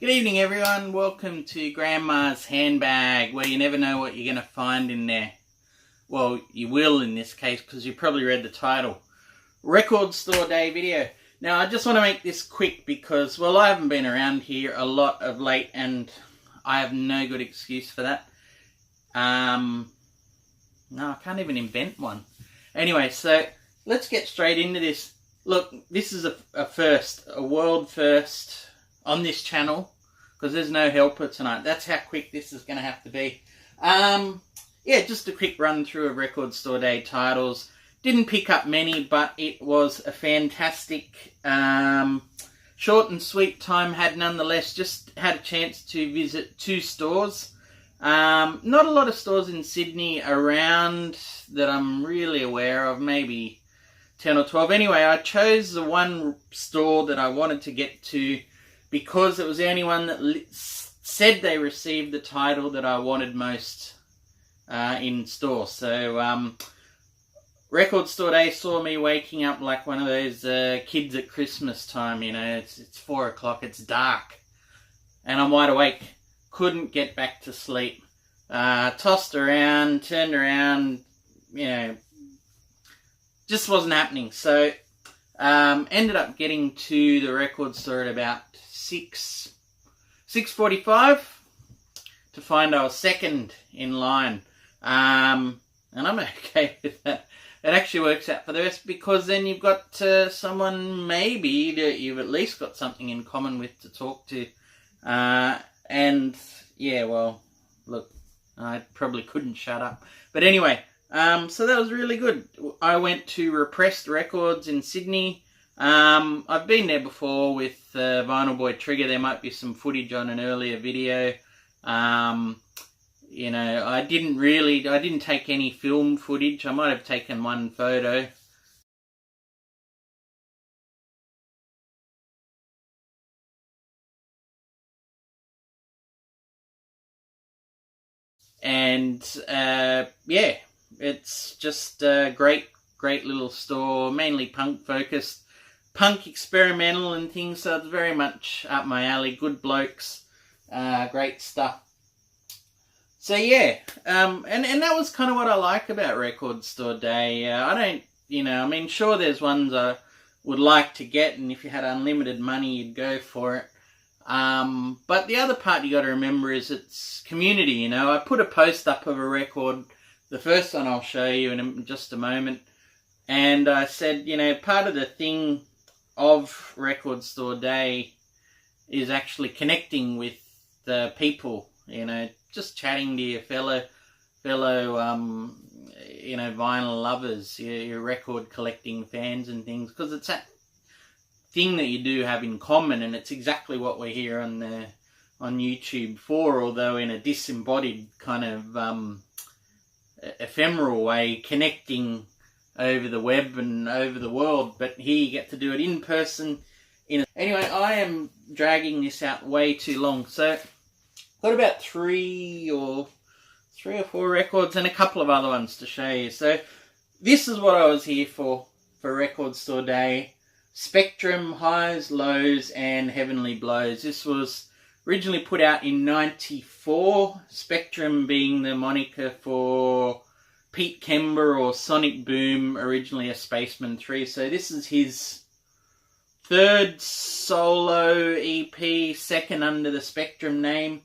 Good evening, everyone. Welcome to Grandma's Handbag, where you never know what you're going to find in there. Well, you will in this case, because you probably read the title. Record Store Day video. Now, I just want to make this quick because, well, I haven't been around here a lot of late, and I have no good excuse for that. No, I can't even invent one. Anyway, so let's get straight into this. Look, this is a first, a world first on this channel, because there's no helper tonight. That's how quick this is going to have to be. Yeah, just a quick run through of Record Store Day titles. Didn't pick up many, but it was a fantastic, short and sweet time had nonetheless. Just had a chance to visit 2 stores. Not a lot of stores in Sydney around that I'm really aware of, maybe 10 or 12. Anyway, I chose the one store that I wanted to get to because it was the only one that said they received the title that I wanted most in store. So, Record Store Day saw me waking up like one of those kids at Christmas time, you know. It's 4 o'clock, it's dark, and I'm wide awake. Couldn't get back to sleep. Tossed around, turned around, you know, just wasn't happening. So, ended up getting to the record store at about 6:45 to find I was second in line. And I'm okay with that. It actually works out for the best, because then you've got someone maybe that you've at least got something in common with to talk to. And yeah, well, look, I probably couldn't shut up. But anyway, so that was really good. I went to Repressed Records in Sydney. I've been there before with Vinyl Boy Trigger. There might be some footage on an earlier video. You know, I didn't take any film footage. I might have taken one photo. And yeah, it's just a great little store, mainly punk focused, punk experimental and things, so it's very much up my alley. Good blokes, great stuff. So yeah, and that was kind of what I like about Record Store Day. I don't, you know, I mean, sure, there's ones I would like to get, and if you had unlimited money, you'd go for it. But the other part you got to remember is it's community, you know. I put a post up of a record, the first one I'll show you in just a moment, and I said, you know, part of the thing of Record Store Day is actually connecting with the people, you know, just chatting to your fellow, you know, vinyl lovers, your record collecting fans and things, because it's that thing that you do have in common, and it's exactly what we're here on YouTube for, although in a disembodied kind of ephemeral way, connecting over the web and over the world. But here you get to do it in person. Anyway, I am dragging this out way too long, so got about 3 or 4 records and a couple of other ones to show you. So this is what I was here for Record Store Day. Spectrum, Highs, Lows, and Heavenly Blows. This was originally put out in '94, Spectrum being the moniker for Pete Kember or Sonic Boom, originally a Spaceman 3. So this is his 3rd solo EP, second under the Spectrum name.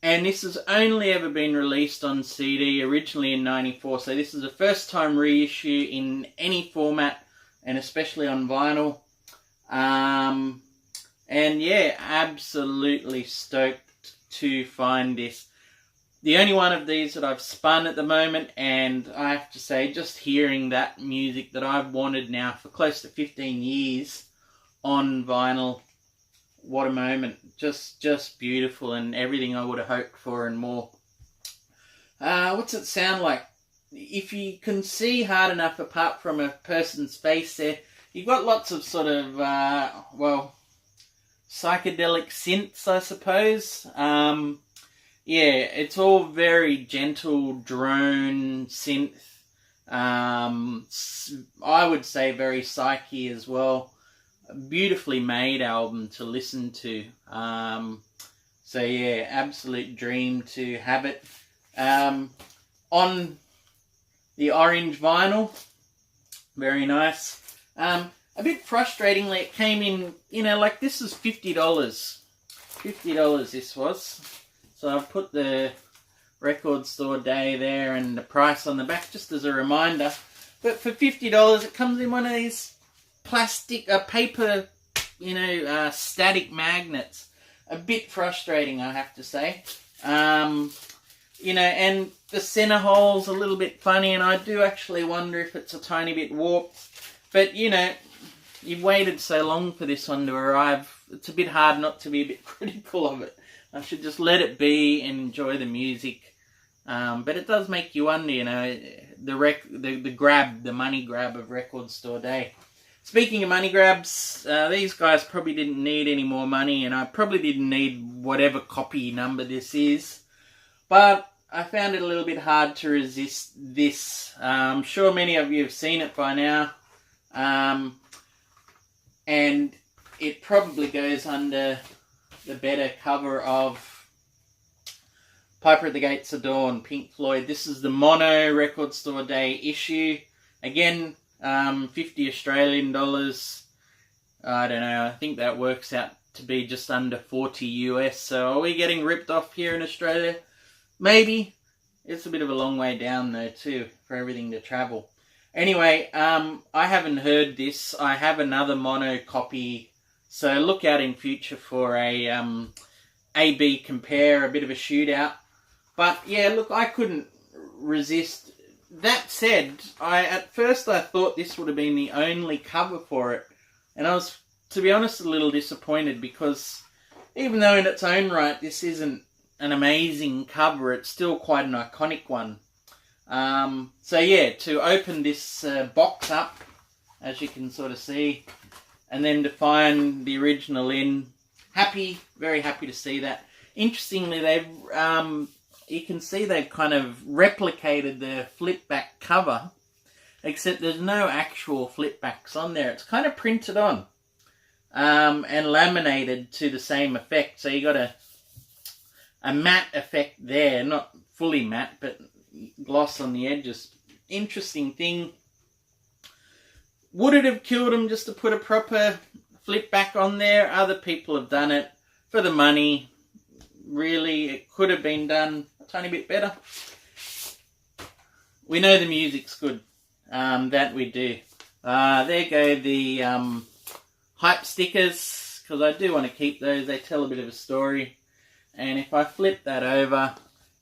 And this has only ever been released on CD, originally in '94. So this is a first time reissue in any format, and especially on vinyl. And yeah, absolutely stoked to find this. The only one of these that I've spun at the moment, and I have to say, just hearing that music that I've wanted now for close to 15 years on vinyl, what a moment. Just beautiful, and everything I would have hoped for and more. What's it sound like? If you can see hard enough apart from a person's face there, you've got lots of sort of, well, psychedelic synths, I suppose. Yeah, it's all very gentle drone synth. I would say very psyche as well. a beautifully made album to listen to. So yeah, absolute dream to have it. On the orange vinyl, very nice. A bit frustratingly, it came in, like this is $50. $50 this was. So I've put the record store day there and the price on the back just as a reminder. But for $50 it comes in one of these plastic, paper, static magnets. A bit frustrating, I have to say. And the center hole's a little bit funny, and I do actually wonder if it's a tiny bit warped. But, you've waited so long for this one to arrive. It's a bit hard not to be a bit critical of it. I should just let it be and enjoy the music. But it does make you wonder, the money grab of Record Store Day. Speaking of money grabs, these guys probably didn't need any more money, and I probably didn't need whatever copy number this is. But I found it a little bit hard to resist this. I'm sure many of you have seen it by now. And it probably goes under the better cover of Piper at the Gates of Dawn, Pink Floyd. This is the mono Record Store Day issue. Again, 50 Australian dollars. I don't know, I think that works out to be just under 40 US. So are we getting ripped off here in Australia? Maybe. It's a bit of a long way down though too, for everything to travel. Anyway, I haven't heard this. I have another mono copy, so look out in future for a A-B compare, a bit of a shootout. But yeah, look, I couldn't resist. That said, at first I thought this would have been the only cover for it, and I was, to be honest, a little disappointed, because even though in its own right this isn't an amazing cover, it's still quite an iconic one. So yeah, to open this box up, as you can sort of see, and then to find the original in, very happy to see that. Interestingly, you can see they've kind of replicated the flip back cover, except there's no actual flip backs on there. It's kind of printed on, and laminated to the same effect. So you got a matte effect there, not fully matte, but gloss on the edges. Interesting thing. Would it have killed them just to put a proper flip back on there? Other people have done it for the money. Really, it could have been done a tiny bit better. We know the music's good. That we do. There go the hype stickers, because I do want to keep those. They tell a bit of a story. And if I flip that over,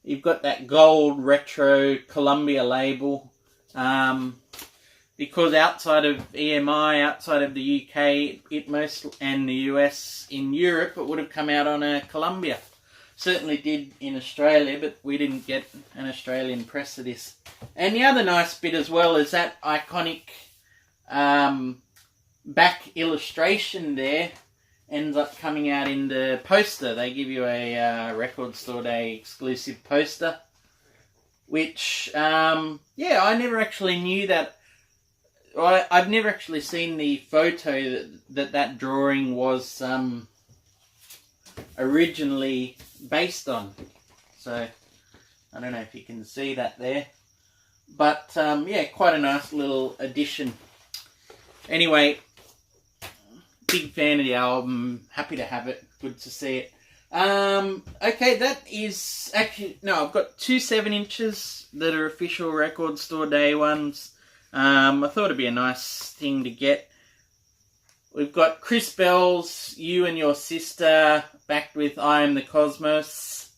you've got that gold retro Columbia label. Because outside of EMI, outside of the UK, and the US, in Europe, it would have come out on a Columbia. Certainly did in Australia, but we didn't get an Australian press of this. And the other nice bit as well is that iconic back illustration there ends up coming out in the poster. They give you a Record Store Day exclusive poster, which, yeah, I never actually knew that. I've never actually seen the photo that drawing was originally based on. So, I don't know if you can see that there. But, yeah, quite a nice little addition. Anyway, big fan of the album. Happy to have it. Good to see it. Okay, that is actually... No, I've got two 7-inches that are official Record Store Day ones. I thought it'd be a nice thing to get. We've got Chris Bell's You and Your Sister, backed with I Am the Cosmos.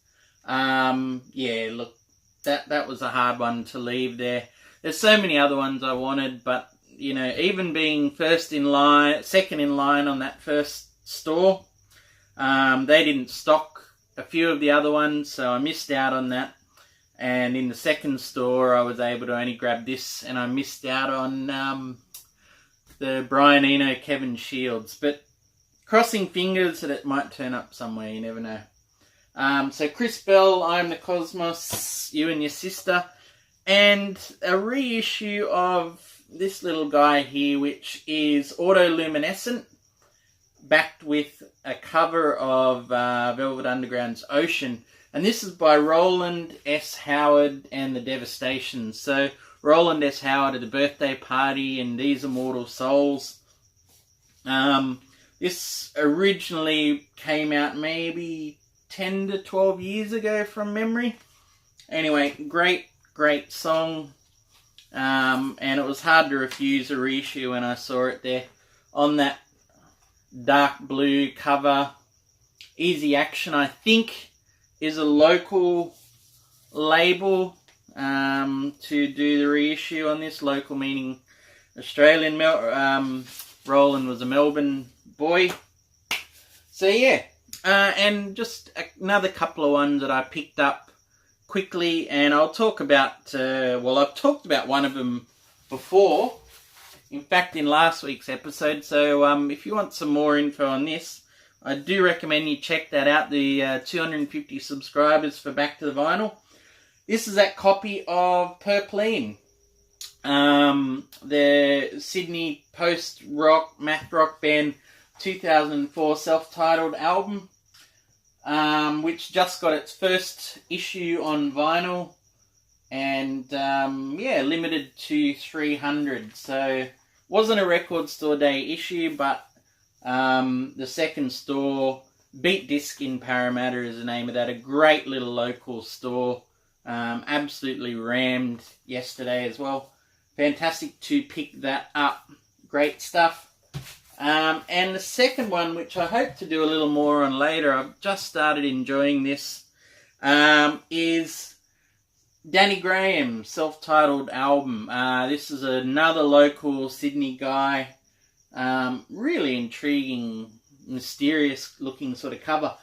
Yeah, look, that was a hard one to leave there. There's so many other ones I wanted, but, you know, even being second in line on that first store, they didn't stock a few of the other ones, so I missed out on that. And in the second store, I was able to only grab this, and I missed out on the Brian Eno, Kevin Shields. But crossing fingers that it might turn up somewhere, you never know. So Chris Bell, I'm the Cosmos, You and Your Sister, and a reissue of this little guy here, which is Autoluminescent. backed with a cover of Velvet Underground's Ocean. And this is by Roland S. Howard and the Devastations. So Roland S. Howard at the Birthday Party and These Immortal Souls. This originally came out maybe 10 to 12 years ago from memory. Anyway, great song. And it was hard to refuse a reissue when I saw it there on that dark blue cover. Easy Action, I think, is a local label to do the reissue on this. Local meaning Australian. Roland was a Melbourne boy. So yeah, and just another couple of ones that I picked up quickly, and I'll talk about, well, I've talked about one of them before, in fact in last week's episode, so if you want some more info on this, I do recommend you check that out, the 250 subscribers for Back to the Vinyl. This is that copy of Purpleen, the Sydney post-rock, math rock band 2004 self-titled album, which just got its first issue on vinyl, and yeah, limited to 300. So wasn't a Record Store Day issue, but the second store, Beat Disc in Parramatta is the name of that, a great little local store. Absolutely rammed yesterday as well. Fantastic to pick that up. Great stuff. And the second one, which I hope to do a little more on later, I've just started enjoying this, is Danny Graham's self-titled album. This is another local Sydney guy. Really intriguing, mysterious looking sort of cover.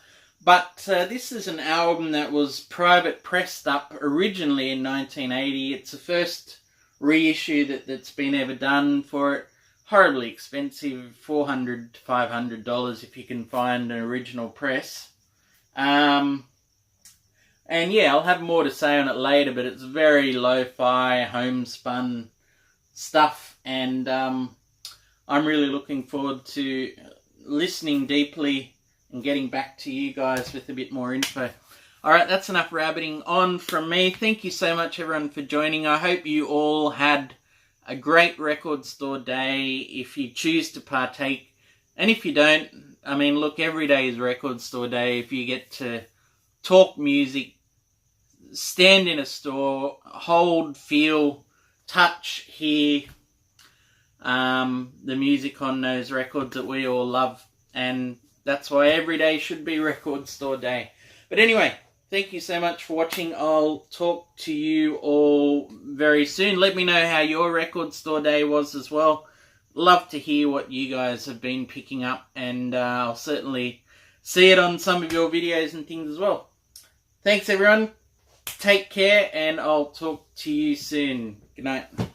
But this is an album that was private pressed up originally in 1980. It's the first reissue that's been ever done for it. Horribly expensive, $400 to $500 if you can find an original press. And yeah, I'll have more to say on it later, but it's very lo-fi, homespun stuff, and I'm really looking forward to listening deeply and getting back to you guys with a bit more info. Alright, that's enough rabbiting on from me. Thank you so much everyone for joining. I hope you all had a great Record Store Day if you choose to partake. And if you don't, I mean, look, every day is Record Store Day. If you get to talk music, stand in a store, hold, feel, touch, hear the music on those records that we all love. And that's why every day should be Record Store Day. But anyway, thank you so much for watching. I'll talk to you all very soon. Let me know how your Record Store Day was as well. Love to hear what you guys have been picking up, and I'll certainly see it on some of your videos and things as well. Thanks everyone. Take care, and I'll talk to you soon. Good night.